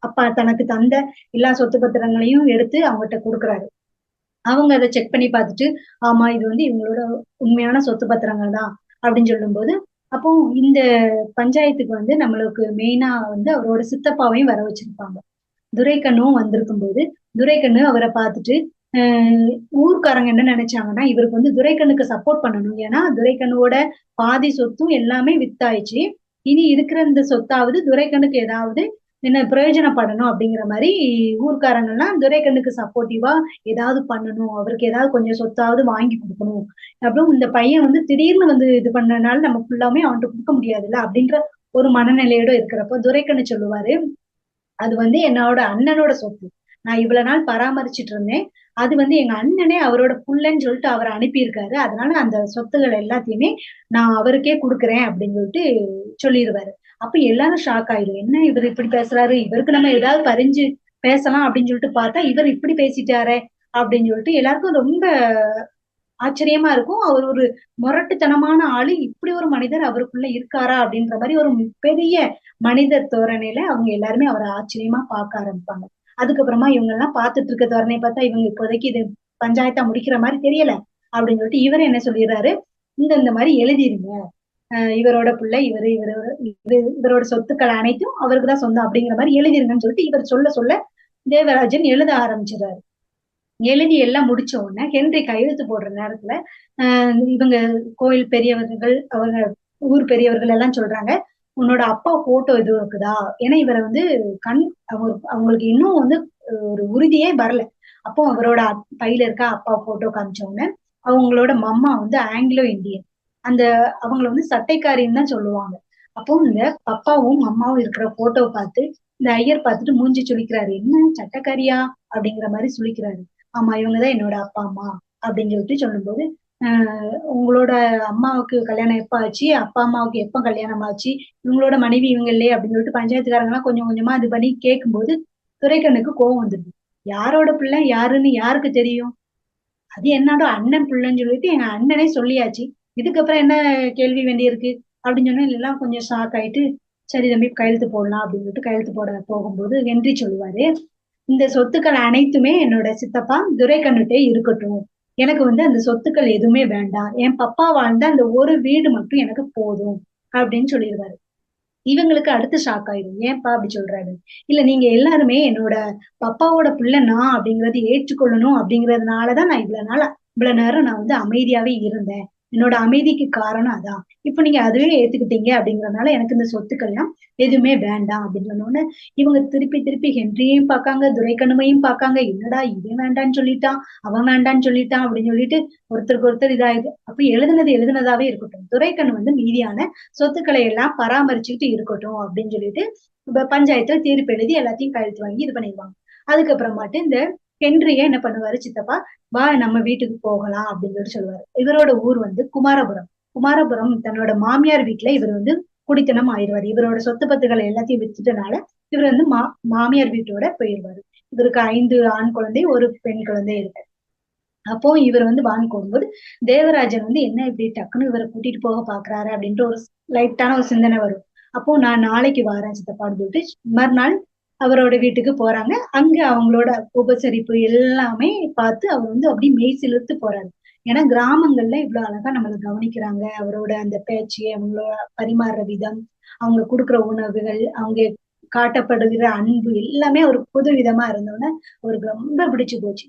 அப்பா தனக்கு தந்த எல்லா சொத்து பத்திரங்களையும் எடுத்து அவங்ககிட்ட கொடுக்குறாரு. அவங்க அதை செக் பண்ணி பார்த்துட்டு ஆமா இது வந்து இவங்களோட உண்மையான சொத்து பத்திரங்கள் தான் அப்படின்னு சொல்லும்போது அப்போ இந்த பஞ்சாயத்துக்கு வந்து நம்மளுக்கு மெயினா வந்து அவரோட சித்தப்பாவையும் வர வச்சிருப்பாங்க. துரைக்கண்ணும் வந்திருக்கும் போது துரைக்கண்ணு அவரை பார்த்துட்டு ஆஹ் ஊர்க்காரங்க என்ன நினைச்சாங்கன்னா இவருக்கு வந்து துரைக்கண்ணுக்கு சப்போர்ட் பண்ணணும். ஏன்னா துரைக்கண்ணுவோட பாதி சொத்தும் எல்லாமே வித்தாயிடுச்சு. இனி இருக்கிற இந்த சொத்தாவது துரைக்கண்ணுக்கு ஏதாவது என்ன பிரயோஜனப்படணும் அப்படிங்கிற மாதிரி ஊர்க்காரங்க எல்லாம் துரைக்கண்ணுக்கு சப்போர்ட்டிவா ஏதாவது பண்ணணும், அவருக்கு ஏதாவது கொஞ்சம் சொத்தாவது வாங்கி கொடுக்கணும். அப்புறம் இந்த பையன் வந்து திடீர்னு வந்து இது பண்ணனால நம்ம ஃபுல்லாமே அவன்கிட்ட கொடுக்க முடியாதுல்ல அப்படின்ற ஒரு மனநிலையோட இருக்கிறப்போ துரைக்கண்ணு சொல்லுவாரு, அது வந்து என்னோட அண்ணனோட சொத்து. நான் இவ்வளவு நாள் பராமரிச்சுட்டு இருந்தேன். அது வந்து எங்க அண்ணனே அவரோட புள்ளன்னு சொல்லிட்டு அவர அனுப்பியிருக்காரு. அதனால அந்த சொத்துகள் எல்லாத்தையுமே நான் அவருக்கே குடுக்குறேன் அப்படின்னு சொல்லிட்டு சொல்லிருவாரு. அப்ப எல்லாரும் ஷாக் ஆயிரும். என்ன இவரு இப்படி பேசுறாரு? இவருக்கு நம்ம ஏதாவது பரிஞ்சு பேசலாம் அப்படின்னு சொல்லிட்டு பார்த்தா, இவர் இப்படி பேசிட்டாரே அப்படின்னு சொல்லிட்டு எல்லாருக்கும் ரொம்ப ஆச்சரியமா இருக்கும். அவர் ஒரு முரட்டுத்தனமான ஆளு. இப்படி ஒரு மனிதர் அவருக்குள்ள இருக்காரா? அப்படின்ற மாரி ஒரு பெரிய மனிதர் தோரணையில அவங்க எல்லாருமே அவர ஆச்சரியமா பார்க்க ஆரம்பிப்பாங்க. அதுக்கப்புறமா இவங்கலாம் பார்த்துட்டு இருக்க தோரணைய பார்த்தா, இவங்க இப்போதைக்கு இது பஞ்சாயத்தா முடிக்கிற மாரி தெரியல. அப்படின்னு சொல்லிட்டு இவரு என்ன சொல்லிர்றாரு, இந்த மாரி எழுதிருங்க. இவரோட பிள்ளை, இவரோட சொத்துக்கள் அனைத்தும் அவருக்கு தான் சொந்தம் அப்படிங்கிற மாரி எழுதிருங்கன்னு சொல்லிட்டு இவர் சொல்ல சொல்ல தேவராஜன் எழுத ஆரம்பிச்சுறாரு. எழுதி எல்லாம் முடிச்ச உடனே ஹென்றி கையெழுத்து போடுற நேரத்துல இவங்க கோயில் பெரியவர்கள் அவங்க ஊர் பெரியவர்கள் எல்லாம் சொல்றாங்க, உன்னோட அப்பா போட்டோ எதுவும் இருக்குதா? ஏன்னா இவரை வந்து கண் அவங்களுக்கு இன்னும் வந்து ஒரு உறுதியே வரல. அப்போ அவரோட பையில இருக்க அப்பா போட்டோ காமிச்ச உடனே அவங்களோட மம்மா வந்து ஆங்கிலோ இந்தியன். அந்த அவங்கள வந்து சட்டைக்காரின்னு தான் சொல்லுவாங்க. அப்போ இந்த பப்பாவும் அம்மாவும் இருக்கிற போட்டோவை பார்த்து இந்த ஐயர் பார்த்துட்டு மூஞ்சி சுளிக்கிறாரு. என்ன சட்டைக்காரியா அப்படிங்கிற மாதிரி சுளிக்கிறாரு. ஆமா இவங்கதான் என்னோட அப்பா அம்மா அப்படின்னு சொல்லிட்டு சொல்லும்போது உங்களோட அம்மாவுக்கு கல்யாணம் எப்ப ஆச்சு? அப்பா அம்மாவுக்கு எப்ப கல்யாணம் ஆச்சு? இவங்களோட மனைவி இவங்க இல்லையே அப்படின்னு சொல்லிட்டு பஞ்சாயத்துக்காரங்க எல்லாம் கொஞ்சம் கொஞ்சமா இது பண்ணி கேட்கும்போது துரைக்கண்ணுக்கு கோவம் வந்துருது. யாரோட பிள்ளை யாருன்னு யாருக்கு தெரியும்? அது என்னோட அண்ணன் பிள்ளைன்னு சொல்லிட்டு எங்க அண்ணனே சொல்லியாச்சு. இதுக்கப்புறம் என்ன கேள்வி வேண்டியிருக்கு அப்படின்னு சொன்னா எல்லாம் கொஞ்சம் ஷாக் ஆயிட்டு சரி தம்பி கையெழுத்து போடலாம் அப்படின்னு சொல்லிட்டு கையெழுத்து போட போகும்போது ஹென்றி சொல்லுவாரு, இந்த சொத்துக்கள் அனைத்துமே என்னோட சித்தப்பா துரைக்கண்ணுட்டே இருக்கட்டும். எனக்கு வந்து அந்த சொத்துக்கள் எதுவுமே வேண்டாம். என் பப்பா வாழ்ந்த அந்த ஒரு வீடு மட்டும் எனக்கு போதும் அப்படின்னு சொல்லிடுவாரு. இவங்களுக்கு அடுத்து ஷாக் ஆயிரும். ஏன்பா அப்படி சொல்றாரு? இல்ல நீங்க எல்லாருமே என்னோட பப்பாவோட பிள்ளை நான் அப்படிங்கறது ஏற்றுக்கொள்ளணும் அப்படிங்கறதுனாலதான் நான் இவ்வளவு நேரம் நான் வந்து அமைதியாவே இருந்தேன். என்னோட அமைதிக்கு காரணம் அதான். இப்ப நீங்க அதுவே ஏத்துக்கிட்டீங்க அப்படிங்கறதுனால எனக்கு இந்த சொத்துக்கள்லாம் எதுவுமே வேண்டாம் அப்படின்னு சொன்னோன்னு இவங்க திருப்பி திருப்பி ஹென்ரியும் பார்க்காங்க, துரைக்கண்ணுமையும் பார்க்காங்க. என்னடா இவன் வேண்டான்னு சொல்லிட்டான், அவன் வேண்டான்னு சொல்லிட்டான் அப்படின்னு சொல்லிட்டு ஒருத்தருக்கு ஒருத்தர் இதாயுது. அப்ப எழுதுனது எழுதுனதாவே இருக்கட்டும். துரைக்கண்ணு வந்து மீதியான சொத்துக்களை எல்லாம் பராமரிச்சுக்கிட்டு இருக்கட்டும் அப்படின்னு சொல்லிட்டு பஞ்சாயத்துல தீர்ப்பு எழுதி எல்லாத்தையும் கையெழுத்து வாங்கி இது பண்ணிடுவாங்க. அதுக்கப்புறமாட்டு இந்த ஹென்ரிய என்ன பண்ணுவாரு சித்தப்பா, வா நம்ம வீட்டுக்கு போகலாம் அப்படின்னு சொல்லிட்டு சொல்லுவாரு. இவரோட ஊர் வந்து குமாரபுரம். குமாரபுரம் தன்னோட மாமியார் வீட்டுல இவர் வந்து குடித்தனம் ஆயிடுவாரு. இவரோட சொத்து பத்துக்களை எல்லாத்தையும் வித்துட்டனால இவர் வந்து மாமியார் வீட்டோட போயிடுவாரு. இவருக்கு 5 ஆண் குழந்தை, ஒரு பெண் குழந்தை இருக்கு. அப்போ இவர் வந்து வாங்கி போகும்போது தேவராஜன் வந்து என்ன இப்படி டக்குன்னு இவரை கூட்டிட்டு போக பாக்குறாரு அப்படின்ட்டு ஒரு லைட்டான ஒரு சிந்தனை வரும். அப்போ நான் நாளைக்கு வரேன் சித்தப்பான்னு சொல்லிட்டு மறுநாள் அவரோட வீட்டுக்கு போறாங்க. அங்க அவங்களோட உபசரிப்பு எல்லாமே பார்த்து அவர் வந்து அப்படியே மெய் சிலிர்த்து போறாரு. ஏன்னா கிராமங்கள்ல இவ்வளவு அழகா நம்மளை கவனிக்கிறாங்க. அவரோட அந்த பேச்சு, அவங்களோட பரிமாறுற விதம், அவங்க கொடுக்குற உணவுகள், அவங்க காட்டப்படுகிற அன்பு எல்லாமே ஒரு புது விதமா இருந்தோன்னே அவருக்கு ரொம்ப பிடிச்சு போச்சு.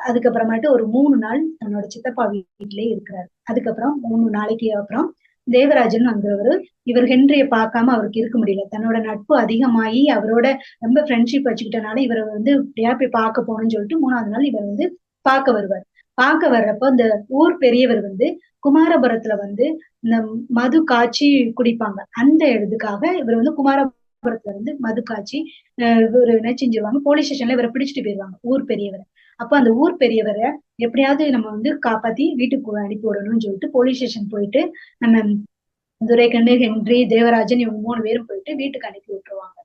அதுக்கப்புறமேட்டு ஒரு 3 நாள் தன்னோட சித்தப்பா வீட்டிலேயே இருக்கிறாரு. அதுக்கப்புறம் 3 நாளைக்கு அப்புறம் தேவராஜன் வந்தவரு இவர் ஹென்ரிய பார்க்காம அவருக்கு இருக்க முடியல. தன்னோட நட்பு அதிகமாயி அவரோட ரொம்ப ஃப்ரெண்ட்ஷிப் வச்சுக்கிட்டனால இவரை வந்து எப்படியா போய் பார்க்க போகணும்னு சொல்லிட்டு 3வது நாள் இவர் வந்து பார்க்க வருவார். பார்க்க வர்றப்போ இந்த ஊர் பெரியவர் வந்து குமாரபுரத்துல வந்து இந்த மது காய்ச்சி குடிப்பாங்க. அந்த இதுக்காக இவர் வந்து குமாரபுரத்துல வந்து மது காய்ச்சி இவர் என்ன செஞ்சிருவாங்க, போலீஸ் ஸ்டேஷன்ல இவரை பிடிச்சிட்டு போயிருவாங்க ஊர் பெரியவர். அப்ப அந்த ஊர் பெரியவரை எப்படியாவது நம்ம வந்து காப்பாத்தி வீட்டுக்கு அனுப்பி விடணும்னு சொல்லிட்டு போலீஸ் ஸ்டேஷன் போயிட்டு நம்ம துரைக்கண்ணு, ஹென்றி, தேவராஜன் இவங்க 3 பேரும் போயிட்டு வீட்டுக்கு அனுப்பி விட்டுருவாங்க.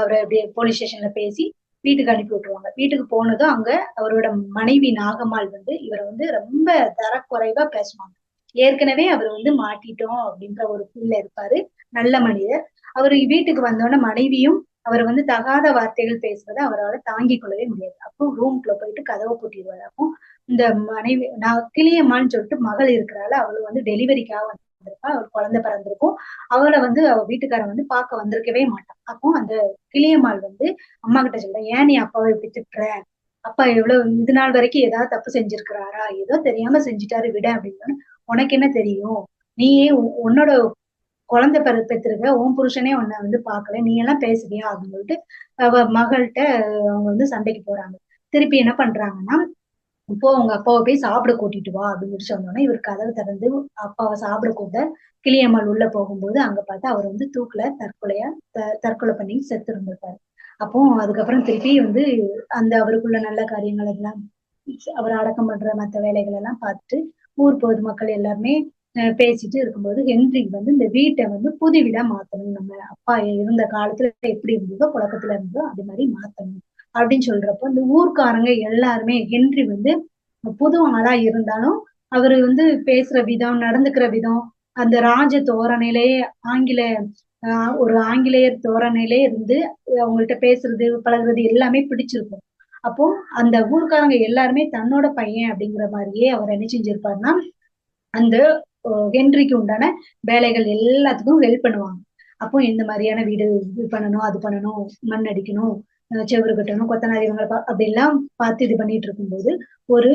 அவரை அப்படியே போலீஸ் ஸ்டேஷன்ல பேசி வீட்டுக்கு அனுப்பி விட்டுருவாங்க. வீட்டுக்கு போனதும் அங்க அவரோட மனைவி நாகம்மாள் வந்து இவரை வந்து ரொம்ப தரக்குறைவா பேசுவாங்க. ஏற்கனவே அவர் வந்து மாட்டிட்டோம் அப்படின்ற ஒரு ஃபீல்ல இருப்பாரு. நல்ல மனிதர். அவரு வீட்டுக்கு வந்தோடனே மனைவியும் அவர் வந்து தகாத வார்த்தைகள் பேசுறதை அவரால் தாங்கிக் கொள்ளவே முடியாது. அப்போ ரூம்குள்ள போயிட்டு கதவை பூட்டிடுவாரு. அப்போ இந்த மனைவி நான் கிளியம்மான்னு சொல்லிட்டு மகள் இருக்கிறாள். அவளு வந்து டெலிவரிக்காக வந்திருப்பா. அவள் குழந்தை பிறந்திருக்கும். அவளை வந்து அவ வீட்டுக்காரன் வந்து பார்க்க வந்திருக்கவே மாட்டான். அப்போ அந்த கிளியம்மாள் வந்து அம்மா கிட்ட சொல்ற, ஏன் நீ அப்பாவை இப்படி திட்டுற? அப்பா எவ்வளவு இது நாள் வரைக்கும் ஏதாவது தப்பு செஞ்சிருக்கிறாரா? ஏதோ தெரியாம செஞ்சுட்டாரு விட அப்படின்னு. உனக்கு என்ன தெரியும்? நீயே உன்னோட குழந்தை பெற்றிருக்க உன் புருஷனே உன்னை வந்து பாக்கல, நீ எல்லாம் பேசுறியா அப்படின்னு சொல்லிட்டு அவ மகள்கிட்ட அவங்க வந்து சண்டைக்கு போறாங்க. திருப்பி என்ன பண்றாங்கன்னா இப்போ அவங்க அப்பாவை போய் சாப்பிட கூட்டிட்டு வா அப்படின்னு சொன்னோன்னே இவர் கதவு திறந்து அப்பாவை சாப்பிட கூட்ட கிளியம்மாள் உள்ள போகும்போது அங்க பார்த்தா அவர் வந்து தூக்குல தற்கொலை பண்ணி செத்து இருந்திருப்பாரு. அப்போ அதுக்கப்புறம் திருப்பி வந்து அந்த அவருக்குள்ள நல்ல காரியங்கள் எல்லாம் அவர் அடக்கம் பண்ற மற்ற வேலைகள் எல்லாம் பார்த்துட்டு ஊர் பொதுமக்கள் எல்லாருமே பேசிட்டு இருக்கும்போது ஹென்றி வந்து இந்த வீட்டை வந்து புது வீடா மாத்தணும், நம்ம அப்பா இருந்த காலத்துல எப்படி இருந்ததோ புழக்கத்துல இருந்ததோ அது மாதிரி மாத்தணும் அப்படின்னு சொல்றப்போ இந்த ஊர்க்காரங்க எல்லாருமே ஹென்றி வந்து புது ஆளா இருந்தாலும் அவரு வந்து பேசுற விதம் நடந்துக்கிற விதம் அந்த ராஜ தோரணையிலே ஆங்கில ஒரு ஆங்கிலேயர் தோரணையிலே இருந்து அவங்கள்ட்ட பேசுறது பழகுறது எல்லாமே பிடிச்சிருக்கும். அப்போ அந்த ஊர்க்காரங்க எல்லாருமே தன்னோட பையன் அப்படிங்கிற மாதிரியே அவர் என்ன செஞ்சிருப்பாருன்னா அந்த ஹென்ரிக்கு உண்டான வேலைகள் எல்லாத்துக்கும் ஹெல்ப் பண்ணுவாங்க. அப்போ இந்த மாதிரியான வீடு இது பண்ணணும், அது பண்ணணும், மண் அடிக்கணும், செவுரு கட்டணும், கொத்தனார் இவங்களை அப்படி எல்லாம் பார்த்து இது பண்ணிட்டு இருக்கும்போது ஒரு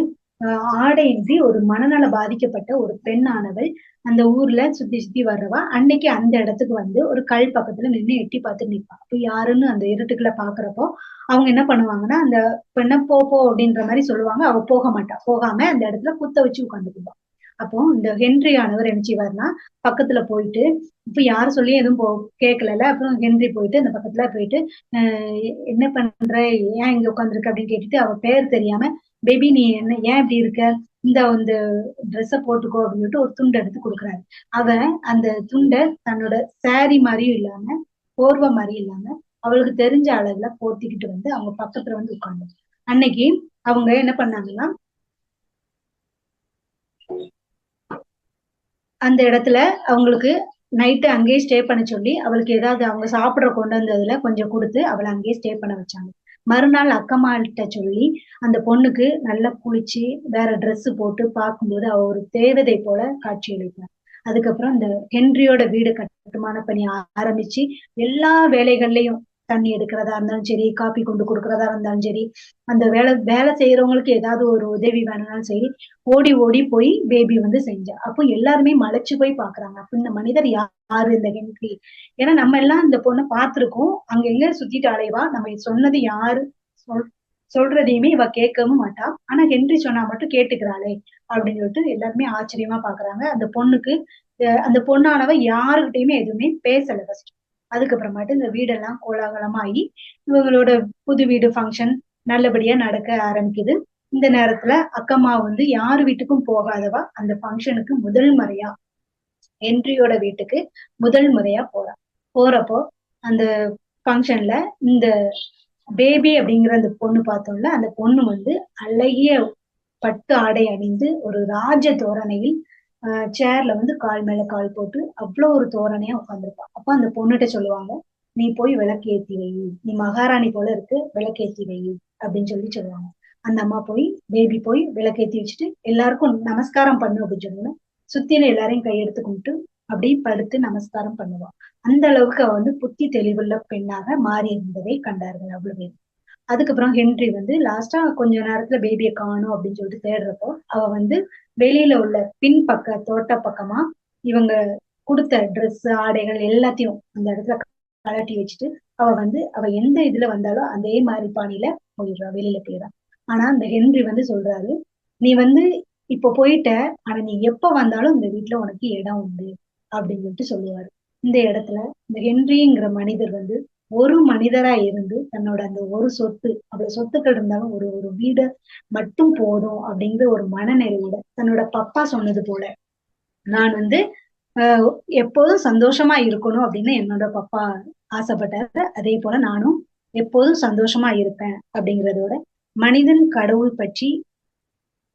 ஆடையின்றி ஒரு மனநல பாதிக்கப்பட்ட ஒரு பெண்ணானவள் அந்த ஊர்ல சுத்தி சுத்தி வர்றவா அன்னைக்கு அந்த இடத்துக்கு வந்து ஒரு கல் பக்கத்துல நின்று எட்டி பார்த்துட்டு நிற்பா. அப்ப யாருன்னு அந்த இருட்டுக்குள்ள பாக்குறப்போ அவங்க என்ன பண்ணுவாங்கன்னா அந்த பெண்ணை போ போ அப்படின்ற மாதிரி சொல்லுவாங்க. அவ போக மாட்டா. போகாம அந்த இடத்துல குத்த வச்சு உட்காந்துக்குவா. அப்போ இந்த ஹென்றி ஆனவர் என்ன செய்வாருன்னா பக்கத்துல போயிட்டு இப்ப யாரு சொல்லியும் எதுவும் கேட்கல. அப்புறம் ஹென்றி போயிட்டு அந்த பக்கத்துல போயிட்டு என்ன பண்ற, ஏன் இங்க உட்காந்துருக்க அப்படின்னு கேட்டுட்டு அவ பேர் தெரியாம பேபி நீ என்ன ஏன் இப்படி இருக்க, இந்த ட்ரெஸ்ஸ போட்டுக்கோ அப்படின்னு சொல்லிட்டு ஒரு துண்டு எடுத்து கொடுக்குறாரு. அவன் அந்த துண்டை தன்னோட சாரி மாதிரியும் இல்லாம போர்வை மாதிரியும் இல்லாம அவளுக்கு தெரிஞ்ச அளவுல போத்திக்கிட்டு வந்து அவங்க பக்கத்துல வந்து உட்காந்து அன்னைக்கு அவங்க என்ன பண்ணாங்கன்னா அந்த இடத்துல அவங்களுக்கு நைட்டு அங்கேயே ஸ்டே பண்ண சொல்லி அவளுக்கு ஏதாவது அவங்க சாப்பிட்ற கொண்டு வந்ததுல கொஞ்சம் கொடுத்து அவளை அங்கேயே ஸ்டே பண்ண வச்சாங்க. மறுநாள் அக்கம்மாள்கிட்ட சொல்லி அந்த பொண்ணுக்கு நல்லா குளிச்சு வேற ட்ரெஸ் போட்டு பார்க்கும்போது அவ ஒரு தேவதை போல காட்சி அளிப்பார். அதுக்கப்புறம் இந்த ஹென்ரியோட வீடு கட்டுமான பணி ஆரம்பிச்சு எல்லா வேலைகள்லயும் தண்ணி எடுக்கிறதா இருந்தாலும் சரி, காப்பி கொண்டு கொடுக்கறதா இருந்தாலும் சரி, அந்த வேலை செய்யறவங்களுக்கு ஏதாவது ஒரு உதவி வேணும்னாலும் சரி ஓடி ஓடி போய் பேபி வந்து செஞ்சா. அப்போ எல்லாருமே மலைச்சு போய் பாக்குறாங்க. அப்ப இந்த மனிதர் யாரு இந்த ஹென்றி? ஏன்னா நம்ம எல்லாம் இந்த பொண்ணை பார்த்திருக்கோம், அங்க எங்க சுத்திட்டு அலைவா, நம்ம சொன்னது யாரு சொல்றதையுமே இவ கேட்கவும் மாட்டா. ஆனா ஹென்றி சொன்னா மட்டும் கேட்டுக்கிறாளே அப்படின்னு சொல்லிட்டு எல்லாருமே ஆச்சரியமா பாக்குறாங்க. அந்த பொண்ணுக்கு அந்த பொண்ணானவ யாருகிட்டயுமே எதுவுமே பேசல ஃபர்ஸ்ட். அதுக்கப்புறமாட்டு இந்த வீடெல்லாம் கோலாகலமாகி இவங்களோட புது வீடு ஃபங்க்ஷன் நல்லபடியா நடக்க ஆரம்பிக்குது. இந்த நேரத்துல அக்கம்மா வந்து யாரு வீட்டுக்கும் போகாதவா அந்த ஃபங்க்ஷனுக்கு முதல் முறையா ஹென்ரியோட வீட்டுக்கு முதல் முறையா போறா. போறப்போ அந்த ஃபங்க்ஷன்ல இந்த பேபி அப்படிங்கிற அந்த பொண்ணு பார்த்தோம்ல, அந்த பொண்ணு வந்து அழகிய பட்டு ஆடை அணிந்து ஒரு ராஜ தோரணையில் சேர்ல வந்து கால் மேல கால் போட்டு அவ்வளவு ஒரு தோரணையா உட்காந்துருப்பா. அப்ப அந்த பொண்ணுகிட்ட சொல்லுவாங்க, நீ போய் விளக்கு ஏத்தி வை, நீ மகாராணி போல இருக்கு, விளக்கு ஏத்தி வை அப்படின்னு சொல்லி சொல்லுவாங்க. அந்த அம்மா போய் பேபி போய் விளக்கேத்தி வச்சுட்டு எல்லாருக்கும் நமஸ்காரம் பண்ணு அப்படின்னு சொன்னோம்னா சுத்தில எல்லாரையும் கையெடுத்து கும்பிட்டு அப்படியே படுத்து நமஸ்காரம் பண்ணுவா. அந்த அளவுக்கு அவ வந்து புத்தி தெளிவுள்ள பெண்ணாக மாறி இருந்ததை கண்டார்கள் அவ்வளவு பேர். அதுக்கப்புறம் ஹென்றி வந்து லாஸ்டா கொஞ்ச நேரத்துல பேபியை காணும் அப்படின்னு சொல்லிட்டு தேடுறப்போ அவ வந்து வெளியில உள்ள பின்பக்க தோட்ட பக்கமா இவங்க கொடுத்த ட்ரெஸ் ஆடைகள் எல்லாத்தையும் அந்த இடத்துல கலட்டி வச்சுட்டு அவ எந்த இதுல வந்தாலும் அதே மாதிரி பாணியில போயிடுறா, வெளியில போயிடுறா. ஆனா அந்த ஹென்றி வந்து சொல்றாரு, நீ வந்து இப்ப போயிட்ட, ஆனா நீ எப்ப வந்தாலும் இந்த வீட்டுல உனக்கு இடம் உண்டு அப்படின்னு சொல்லிட்டு சொல்லுவாரு. இந்த இடத்துல இந்த ஹென்ரிங்கிற மனிதர் வந்து ஒரு மனிதரா இருந்து தன்னோட அந்த ஒரு சொத்து அவ்வளவு சொத்துக்கள் இருந்தாலும் ஒரு ஒரு வீடு மட்டும் போதும் அப்படிங்கிற ஒரு மனநிறைவோட தன்னோட பப்பா சொன்னது போல நான் வந்து எப்போதும் சந்தோஷமா இருக்கணும் அப்படின்னு என்னோட பப்பா ஆசைப்பட்டாரு. அதே போல நானும் எப்போதும் சந்தோஷமா இருப்பேன் அப்படிங்கிறதோட மனிதன் கடவுள் பற்றி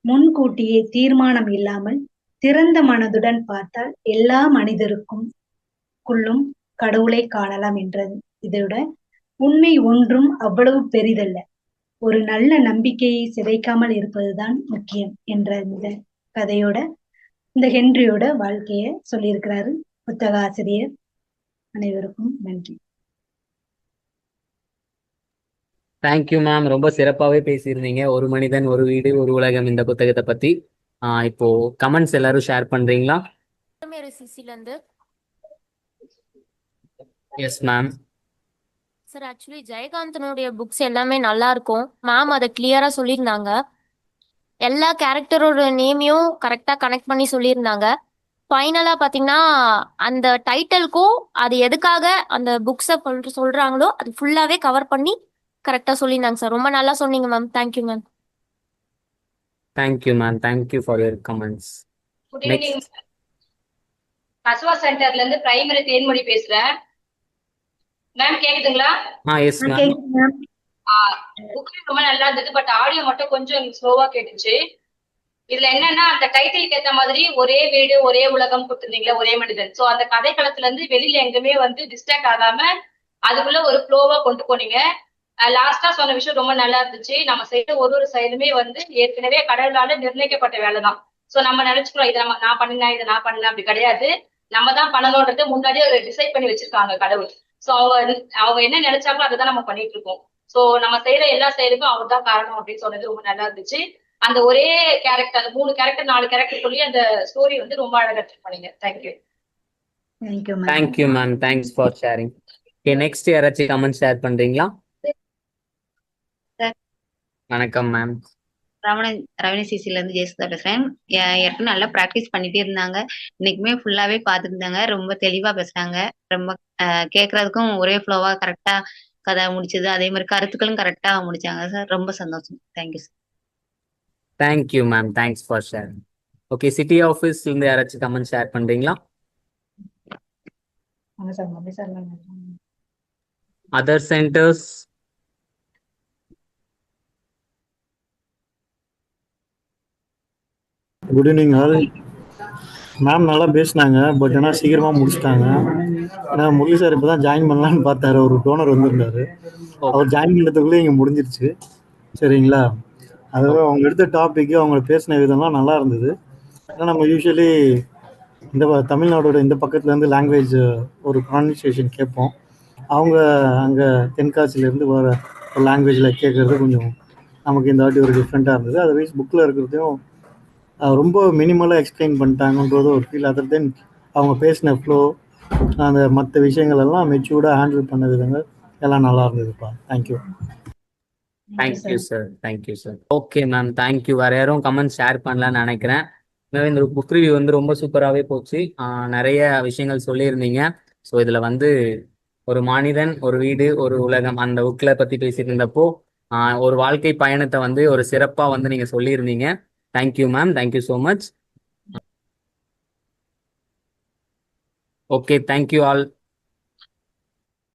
முன்கூட்டியே தீர்மானம் இல்லாமல் திறந்த மனதுடன் பார்த்தால் எல்லா மனிதருக்குள்ளும் கடவுளை காணலாம் என்றது. இதோட உண்மை ஒன்றும் அவ்வளவு பெரிதல்ல, ஒரு நல்ல நம்பிக்கையை சிதைக்காமல் இருப்பதுதான் முக்கியம் என்ற இந்த கதையோட இந்த ஹென்ரியோட வாழ்க்கைய சொல்லியிருக்கிறாரு புத்தக ஆசிரியர். அனைவருக்கும் நன்றி. தேங்க்யூ மேம், ரொம்ப சிறப்பாகவே பேசியிருந்தீங்க. ஒரு மனிதன் ஒரு வீடு ஒரு உலகம் இந்த புத்தகத்தை பத்தி. இப்போ கமெண்ட்ஸ் எல்லாரும் ஷேர் பண்றீங்களா? Yes ma'am. சார் ஆக்சுவலி ஜெயகாந்தனுடைய புக்ஸ் எல்லாமே நல்லா இருக்கும் மேம், அதை கிளியரா சொல்லியிருந்தாங்க. எல்லா கேரக்டரோட நேமையும் கரெக்டாக கனெக்ட் பண்ணி சொல்லியிருந்தாங்க. ஃபைனலாக பார்த்தீங்கன்னா அந்த டைட்டிலுக்கும் அது எதுக்காக அந்த புக்ஸை சொல்கிறாங்களோ அது ஃபுல்லாகவே கவர் பண்ணி கரெக்டாக சொல்லியிருந்தாங்க சார். ரொம்ப நல்லா சொன்னீங்க ma'am. Thank you ma'am. Thank you ma'am. Thank you for your comments. Good evening. Next. கஸ்வா சென்டர்ல இருந்து பிரைமரி தேன்மொழி பேசுறேன். மேம் கேக்குதுங்களா? Yes ma'am. கேக்குது மேம். புக் ரொம்ப நல்லா இருந்தது. பட் ஆடியோ மட்டும் கொஞ்சம் ஸ்லோவா கேட்டுச்சு. இதுல என்னன்னா அந்த டைட்டிலுக்கு ஏத்த மாதிரி ஒரே வீடு ஒரே உலகம் கொடுத்துருந்தீங்களா, ஒரே மனிதன். சோ அந்த கதைக்களத்துல இருந்து வெளியில எங்குமே வந்து டிஸ்ட்ராக்ட் ஆகாம அதுக்குள்ள ஒரு ஃப்ளோவா கொண்டு போனீங்க. லாஸ்டா சொன்ன விஷயம் ரொம்ப நல்லா இருந்துச்சு. நம்ம செய்யற ஒரு செயலுமே வந்து ஏற்கனவே கடவுளால நிர்ணயிக்கப்பட்ட வேலைதான். சோ நம்ம நினைச்சுக்கிறோம் இதை நான் பண்ணினேன், இதை நான் பண்ணேன், அப்படி கிடையாது. நம்ம தான் பண்ணணும்ன்றது முன்னாடியே ஒரு டிசைட் பண்ணி வச்சிருக்காங்க கடவுள். சோ அவங்க என்ன நினைச்சாங்களோ அதை தான் நம்ம பண்ணிட்டு இருக்கோம். சோ நம்ம செய்யற எல்லா செயலுக்கும் அவர் தான் காரணம் அப்படின்னு சொன்னது ரொம்ப நல்லா இருந்துச்சு. அந்த ஒரே கேரக்டர், அந்த 3 கேரக்டர் 4 கேரக்டர் சொல்லி அந்த ஸ்டோரி வந்து ரொம்ப அழகா பண்ணீங்க. Thank you. Thank you ma'am. Thank you ma'am. Thanks for sharing. Okay, next யாராச்சும் கமெண்ட் ஷேர் பண்றீங்களா? வணக்கம் மேம். ரவணி சிசில இருந்து ஜெயசுதா பேசுறேன். ஏற்கனவே நல்லா ப்ராக்டிஸ் பண்ணிட்டே இருந்தாங்க. இன்னைக்குமே ஃபுல்லாவே பார்த்துருந்தாங்க. ரொம்ப தெளிவா பேசுறாங்க. ரொம்ப கேட்கறதுக்கும் ஒரே ஃப்ளோவா கரெக்டா கதை முடிச்சது. அதே மாதிரி கருத்துக்களும் கரெக்டா முடிச்சாங்க சார். ரொம்ப சந்தோஷம். Thank you sir. Thank you ma'am. Thanks for sharing. Okay, city ஆஃபீஸ்ல இருந்து யாராச்சும் கமெண்ட் ஷேர் பண்றீங்களா? Other centres? Good evening all. Ma'am நல்லா பேசினாங்க. பட் ஆனால் சீக்கிரமாக முடிச்சிட்டாங்க. ஏன்னா முரளி சார் இப்போ தான் ஜாயின் பண்ணலான்னு பார்த்தாரு. ஒரு டோனர் வந்திருந்தாரு. அவர் ஜாயின் பண்ணுறதுக்குள்ளே இங்கே முடிஞ்சிருச்சு. சரிங்களா? அதாவது அவங்க எடுத்த டாபிக்கு அவங்க பேசின விதம்லாம் நல்லா இருந்தது. ஏன்னா நம்ம யூஸ்வலி இந்த தமிழ்நாடோட இந்த பக்கத்துலேருந்து லாங்குவேஜ் ஒரு ப்ரொனன்சியேஷன் கேட்போம். அவங்க அங்கே தென்காசிலேருந்து வர ஒரு லாங்குவேஜில் கேட்குறது கொஞ்சம் நமக்கு இந்த வாட்டி ஒரு டிஃப்ரெண்ட்டாக இருந்தது. அதர்வைஸ் புக்கில் இருக்கிறதையும் ரொம்ப மினிமலாக எக்ஸ்பிளைன் பண்ணிட்டாங்கன்றது ஒரு ஃபீல். அதர் தென் அவங்க பேசின ஃப்ளோ, அந்த மற்ற விஷயங்கள் எல்லாம் மெச்சூர்டாக ஹேண்டில் பண்ண விதங்கள் எல்லாம் நல்லா இருந்ததுப்பா. Thank you. Thank you sir. Thank you sir. Okay ma'am, thank you. வேற யாரும் கமெண்ட் ஷேர் பண்ணலான்னு நினைக்கிறேன். இந்த புக் ரிவ்யூ வந்து ரொம்ப சூப்பராகவே போச்சு. நிறைய விஷயங்கள் சொல்லியிருந்தீங்க. ஸோ இதில் வந்து ஒரு மனிதன் ஒரு வீடு ஒரு உலகம் அந்த புக்கில் பற்றி பேசிட்டு இருந்தப்போ ஒரு வாழ்க்கை பயணத்தை வந்து ஒரு சிறப்பாக வந்து நீங்கள் சொல்லியிருந்தீங்க. Thank you ma'am. Thank you so much. Okay, thank you all.